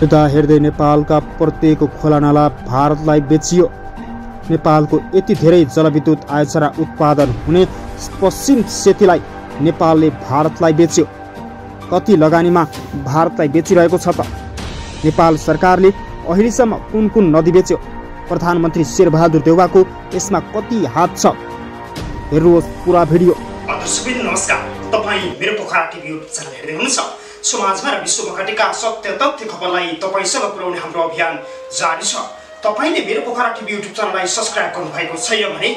यता हेर्दै नेपालका प्रत्येक खोलानाला भारतलाई बेचियो। नेपालको यति धेरै जलविद्युत आयोजना उत्पादन हुने पश्चिम सेतीलाई नेपालले भारतलाई बेच्यो। कति लगानीमा भारतलाई बेचिरहेको छ त? नेपाल सरकारले अहिलेसम्म कुन कुन नदी बेच्यो? प्रधानमन्त्री शेरबहादुर देउवाको यसमा कति हात छ? हेर्नुहोस् पुरा भिडियो। नमस्कार, तपाईँ मेरो पोखरा टिभी युट्युब च्यानल हेर्दै हुनुहुन्छ। समाजमा र विश्वमा घटेका सत्य तथ्य खबरलाई तपाईसँग पुर्याउने हाम्रो अभियान जारी छ। तपाईले मेरो पोखरा टिभी युट्युब च्यानललाई सब्स्क्राइब गर्नुभएको छैन भने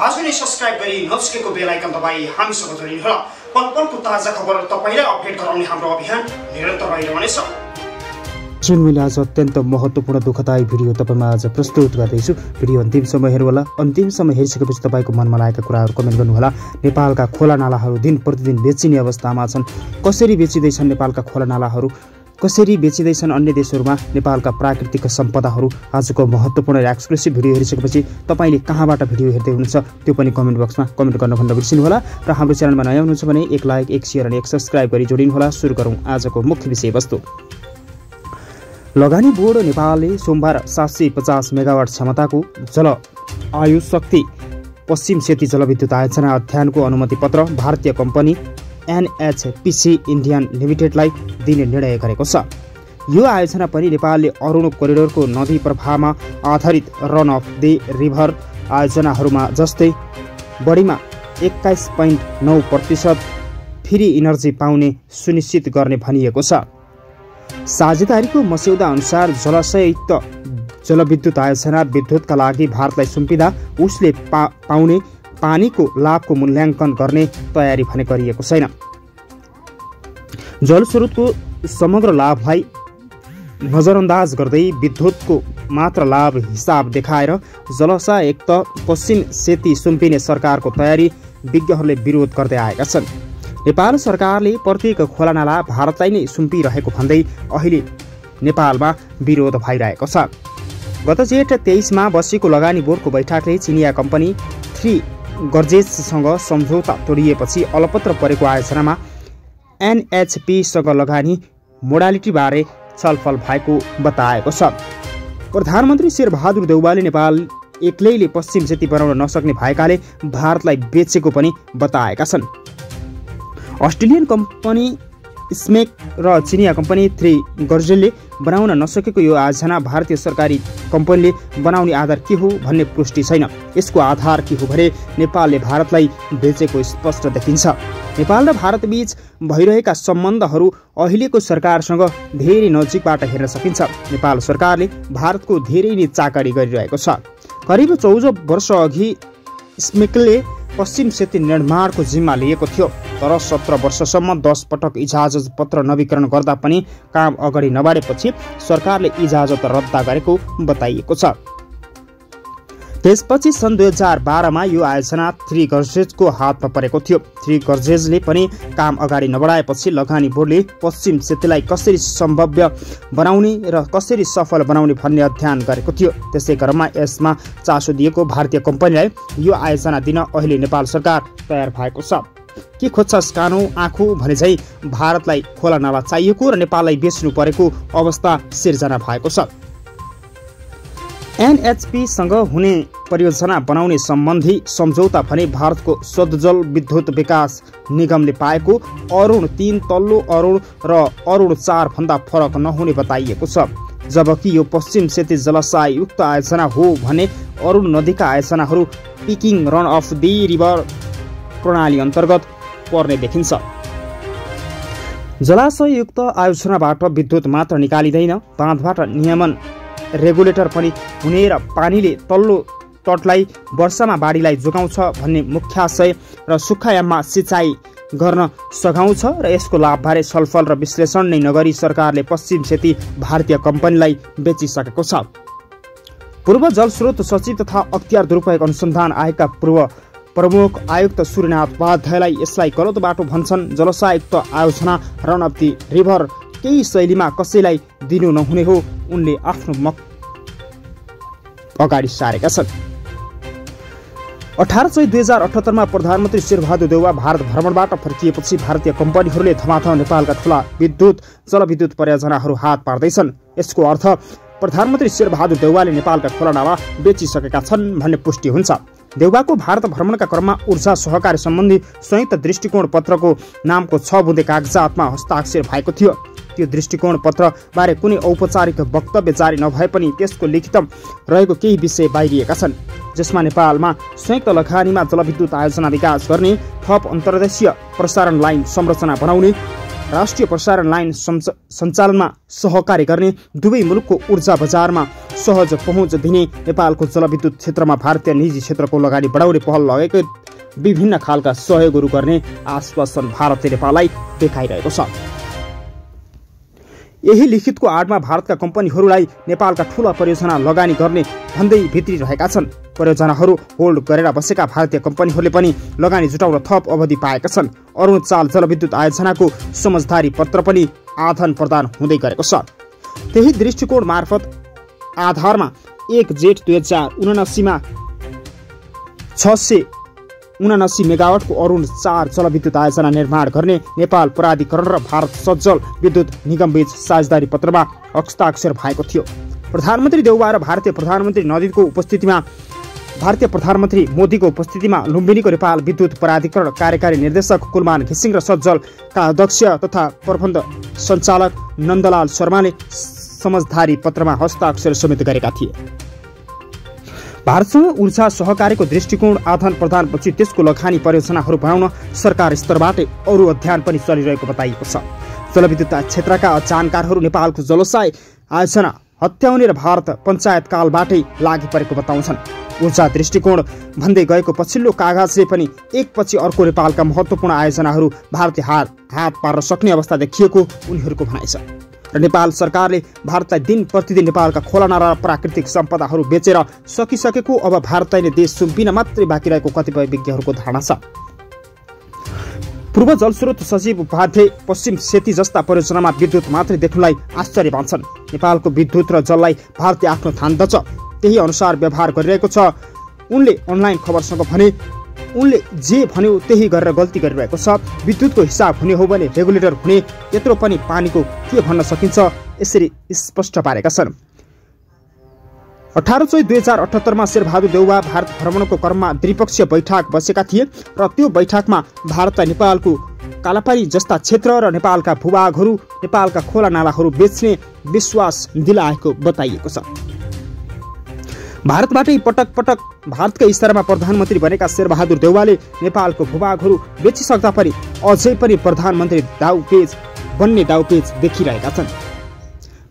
आज नै सब्स्क्राइब गरी नजिकैको बेल आइकन दबाई हामीसँग जोडिनुहोला। पल पलको ताजा खबर तपाईलाई अपडेट गराउने हाम्रो अभियान निरन्तर रहिरहनेछ। जुन मैले आज अत्यन्त महत्त्वपूर्ण दुःखदायी भिडियो तपाईमा आज प्रस्तुत गर्दैछु। भिडियो अन्तिमसम्म हेर्नुहोला। अन्तिमसम्म हेरिसकेपछि तपाईको मनमा लागेका कुराहरू कमेन्ट गर्नुहोला। नेपालका खोला नालाहरू दिन प्रतिदिन बेचिने अवस्थामा छन्। कसरी बेचिँदैछन् नेपालका खोला नालाहरू? कसरी बेचिँदैछन् अन्य देशहरूमा नेपालका प्राकृतिक सम्पदाहरू? आजको महत्त्वपूर्ण र एक्सक्लुसिभ भिडियो हेरिसकेपछि तपाईले कहाँबाट भिडियो हेर्दै हुनुहुन्छ त्यो पनि कमेन्ट बक्समा कमेन्ट गर्न नबिर्सिनुहोला। र हाम्रो च्यानलमा नयाँ हुनुहुन्छ भने एक लाइक, एक शेयर अनि एक सब्स्क्राइब गरी जोडिनुहोला। सुरु गरौँ आजको मुख्य विषयवस्तु। लगानी बोर्ड नेपालले सोमबार 750 मेगावाट क्षमताको जल आयु शक्ति पश्चिम सेती जलविद्युत आयोजना अध्ययनको अनुमति पत्र भारतीय कम्पनी NHPC इन्डियन लिमिटेडलाई दिने निर्णय गरेको छ। यो आयोजना पनि नेपालले अरुण कोरिडोरको नदी प्रवाहमा आधारित रन अफ द रिभर आयोजनाहरूमा जस्तै बढीमा 21.9% फ्री इनर्जी पाउने सुनिश्चित गर्ने भनिएको छ। साझेदारीको मस्यौदा अनुसार जलाशययुक्त जलविद्युत आयोजना विद्युतका लागि भारतलाई सुम्पिँदा उसले पाउने पानीको लाभको मूल्याङ्कन गर्ने तयारी भने गरिएको छैन। जलस्रोतको समग्र लाभलाई नजरअन्दाज गर्दै विद्युतको मात्र लाभ हिसाब देखाएर जलाशययुक्त पश्चिम सेती सुम्पिने सरकारको तयारी विज्ञहरूले विरोध गर्दै आएका छन्। नेपाल सरकारले प्रत्येक खोलानाला भारतलाई नै सुम्पिरहेको भन्दै अहिले नेपालमा विरोध भइरहेको छ। गत जेठ 23 बसेको लगानी बोर्डको बैठकले चिनिया कम्पनी 3 गर्जेससँग सम्झौता तोडिएपछि अलपत्र परेको आयोजनामा NHPसँग लगानी मोडालिटीबारे छलफल भएको बताएको छ। प्रधानमन्त्री शेरबहादुर देउवाले नेपाल एक्लैले पश्चिम सेती बनाउन नसक्ने भएकाले भारतलाई बेचेको पनि बताएका छन्। अस्ट्रेलियन कम्पनी स्मेक र चिनिया कम्पनी 3 गर्जेलले बनाउन नसकेको यो आयोजना भारतीय सरकारी कम्पनीले बनाउने आधार के हो भन्ने पुष्टि छैन। यसको आधार के हो भने नेपालले भारतलाई बेचेको स्पष्ट देखिन्छ। नेपाल र भारत बीच भइरहेका सम्बन्धहरू अहिलेको सरकारसँग धेरै नजिकबाट हेर्न सकिन्छ। नेपाल सरकारले भारतको धेरै नै चाकरी गरिरहेको छ। करिब 14 वर्ष अघि स्मेकले पश्चिम सेती निर्माणको जिम्मा लिएको थियो, तर 17 वर्षसम्म 10 पटक इजाजत पत्र नवीकरण गर्दा पनि काम अगाडि नबढेपछि सरकारले इजाजत रद्द गरेको बताइएको छ। त्यसपछि सन् 2012 यो आयोजना 3 गर्जेजको हातमा परेको थियो। 3 गर्जेजले पनि काम अगाडि नबढाएपछि लगानी बोर्डले पश्चिम सेतीलाई कसरी सम्भव्य बनाउने र कसरी सफल बनाउने भन्ने अध्ययन गरेको थियो। त्यसै क्रममा यसमा चासो दिएको भारतीय कम्पनीलाई यो आयोजना दिन अहिले नेपाल सरकार तयार भएको छ। के खोज्छस् कानो आँखु भने चाहिँ भारतलाई खोला नाला चाहिएको र नेपाललाई बेच्नु परेको अवस्था सिर्जना भएको छ। NHPसँग हुने परियोजना बनाउने सम्बन्धी सम्झौता भने भारतको स्वजल विद्युत विकास निगमले पाएको अरुण 3 तल्लो अरुण र अरुण 4 भन्दा फरक नहुने बताइएको छ। जबकि यो पश्चिम सेती जलाशययुक्त आयोजना हो भने अरुण नदीका आयोजनाहरू peaking run of the river प्रणाली अन्तर्गत पर्ने देखिन्छ। जलाशययुक्त आयोजनाबाट विद्युत मात्र निकालिँदैन, बाँधबाट नियमन रेगुलेटर पनि हुने र पानीले तल्लो तटलाई वर्षामा बाढीलाई जोगाउँछ भन्ने मुख्याशय र सुक्खायाममा सिँचाइ गर्न सघाउँछ र यसको लाभबारे छलफल र विश्लेषण नै नगरी सरकारले पश्चिम सेती भारतीय कम्पनीलाई बेचिसकेको छ। पूर्व जलस्रोत सचिव तथा अख्तियार दुरुपयोग अनुसन्धान आयोगका पूर्व प्रमुख आयुक्त सूर्यनाथ उपाध्यायलाई यसलाई गलत बाटो भन्छन्। जलाशययुक्त आयोजना रन अफ द रिभर केही शैलीमा कसैलाई दिनु नहुने हो, उनले आफ्नो मत अगाडि सारेका छन्। 18 चैत 2078 मा प्रधानमन्त्री शेरबहादुर देउवा भारत भ्रमणबाट फर्किएपछि भारतीय कम्पनीहरूले धमाधम नेपालका ठूला विद्युत जलविद्युत परियोजनाहरू हात पार्दैछन्। यसको अर्थ प्रधानमन्त्री शेरबहादुर देउवाले नेपालका खोला नाला बेचिसकेका छन् भन्ने पुष्टि हुन्छ। देउवाको भारत भ्रमणका क्रममा ऊर्जा सहकारी सम्बन्धी संयुक्त दृष्टिकोण पत्रको नामको 6 बुँदे कागजातमा हस्ताक्षर भएको थियो। त्यो दृष्टिकोण पत्र बारे कुनै औपचारिक वक्तव्य जारी नभए पनि त्यसको लिखित रहेको केही विषय बाहिरिएका छन्, जसमा नेपालमा संयुक्त लगानीमा जलविद्युत आयोजना विकास गर्ने, थप अन्तर्देशीय प्रसारण लाइन संरचना बनाउने, राष्ट्रिय प्रसारण लाइन सञ्चालनमा सहकारी गर्ने, दुवै मुलुकको ऊर्जा बजारमा सहज पहुँच दिने, नेपालको जलविद्युत क्षेत्रमा भारतीय निजी क्षेत्रको लगानी बढाउने पहल लगेको विभिन्न खालका सहयोगहरू गर्ने आश्वासन भारतले नेपाललाई देखाइरहेको छ। यही लिखितको आडमा भारतका कम्पनीहरूलाई नेपालका ठूला परियोजना लगानी गर्ने भन्दै भित्रिरहेका छन्। परियोजनाहरू होल्ड गरेर बसेका भारतीय कम्पनीहरूले पनि लगानी जुटाउन थप अवधि पाएका छन्। अरुणचाल जलविद्युत आयोजनाको समझदारी पत्र पनि आदान प्रदान हुँदै गरेको छ। त्यही दृष्टिकोण मार्फत आधारमा 1 जेठ 2079 मा 679 मेगावाटको अरुण 4 जलविद्युत आयोजना निर्माण गर्ने नेपाल प्राधिकरण र भारत सज्जल विद्युत निगम बीच साझेदारी पत्रमा हस्ताक्षर भएको थियो। प्रधानमन्त्री देउवा र भारतीय प्रधानमन्त्री मोदीको उपस्थितिमा लुम्बिनीको नेपाल विद्युत प्राधिकरण कार्यकारी निर्देशक कुलमान घिसिङ र सज्जलका अध्यक्ष तथा प्रबन्ध सञ्चालक नन्दलाल शर्माले समझदारी पत्रमा हस्ताक्षर समेत गरेका थिए। भारतसँग ऊर्जा सहकारीको दृष्टिकोण आदान प्रदानपछि त्यसको लगानी परियोजनाहरू बनाउन सरकार स्तरबाटै अरू अध्ययन पनि चलिरहेको बताइएको छ। जलविद्युत क्षेत्रका जानकारहरू नेपालको जलसाय आयोजना हत्याउने र भारत पञ्चायत कालबाटै लागि परेको बताउँछन्। ऊर्जा दृष्टिकोण भन्दै गएको पछिल्लो कागजले पनि एकपछि अर्को नेपालका महत्त्वपूर्ण आयोजनाहरू भारतले हात पार्न सक्ने अवस्था देखिएको उनीहरूको भनाइ छ। र नेपाल सरकारले भारतलाई दिन प्रतिदिन नेपालका खोला नाला र प्राकृतिक सम्पदाहरू बेचेर सकिसकेको, अब भारतलाई नै देश सुम्पिन मात्रै बाँकी रहेको कतिपय विज्ञहरूको धारणा छ। पूर्व जलस्रोत सचिव उपाध्याय पश्चिम सेती जस्ता परियोजनामा विद्युत मात्रै देख्नुलाई आश्चर्य मान्छन्। नेपालको विद्युत र जललाई भारतले आफ्नो ठान्दछ, त्यही अनुसार व्यवहार गरिरहेको छ। उनले अनलाइन खबरसँग भने उनले जे भन्यो त्यही गरेर गल्ती गरिरहेको छ। विद्युतको हिसाब हुने हो भने रेगुलेटर हुने, यत्रो पनि पानीको के भन्न सकिन्छ, यसरी स्पष्ट पारेका छन्। 18 चैत 2078 मा शेरबहादुर देउवा भारत भ्रमणको क्रममा द्विपक्षीय बैठक बसेका थिए र त्यो बैठकमा भारतलाई नेपालको कालापानी जस्ता क्षेत्र र नेपालका भूभागहरू, नेपालका खोला नालाहरू बेच्ने विश्वास दिलाएको बताइएको छ। भारतबाटै पटक पटक भारतकै स्तरमा प्रधानमन्त्री बनेका शेरबहादुर देउवाले नेपालको भूभागहरू बेचिसक्दा पनि अझै पनि प्रधानमन्त्री दाउपेच बन्ने दाउपेच देखिरहेका छन्।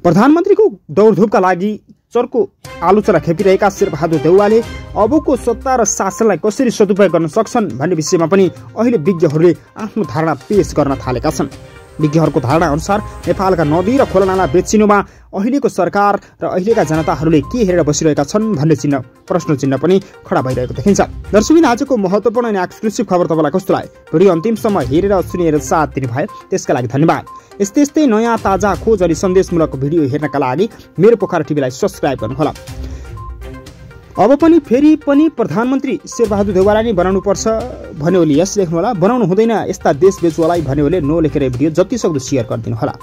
प्रधानमन्त्रीको दौडधुपका लागि चर्को आलोचना खेपिरहेका शेरबहादुर देउवाले अबको सत्ता र शासनलाई कसरी सदुपयोग गर्न सक्छन् भन्ने विषयमा पनि अहिले विज्ञहरूले आफ्नो धारणा पेश गर्न थालेका छन्। विज्ञहरूको धारणा अनुसार नेपालका नदी र खोलानाला बेचिनुमा अहिलेको सरकार र अहिलेका जनताहरूले के हेरेर बसिरहेका छन् भन्ने प्रश्न चिन्ह पनि खडा भइरहेको देखिन्छ। दर्शकबिन आजको महत्त्वपूर्ण अनि एक्सक्लुसिभ खबर तपाईँलाई कस्तो लाग्यो? भिडियो अन्तिमसम्म हेरेर सुनेर साथ दिनुभयो त्यसका लागि धन्यवाद। यस्तै नयाँ ताजा खोज अनि सन्देशमूलक भिडियो हेर्नका लागि मेरो पोखरा टिभीलाई सब्स्क्राइब गर्नुहोला। अब पनि फेरि पनि प्रधानमन्त्री शेरबहादुर देउवालाई नै बनाउनु पर्छ भन्यो भने यस लेख्नुहोला, बनाउनु हुँदैन यस्ता देश बेचुवालाई भन्यो भने नो लेखेर भिडियो जति सक्दो सेयर गरिदिनुहोला।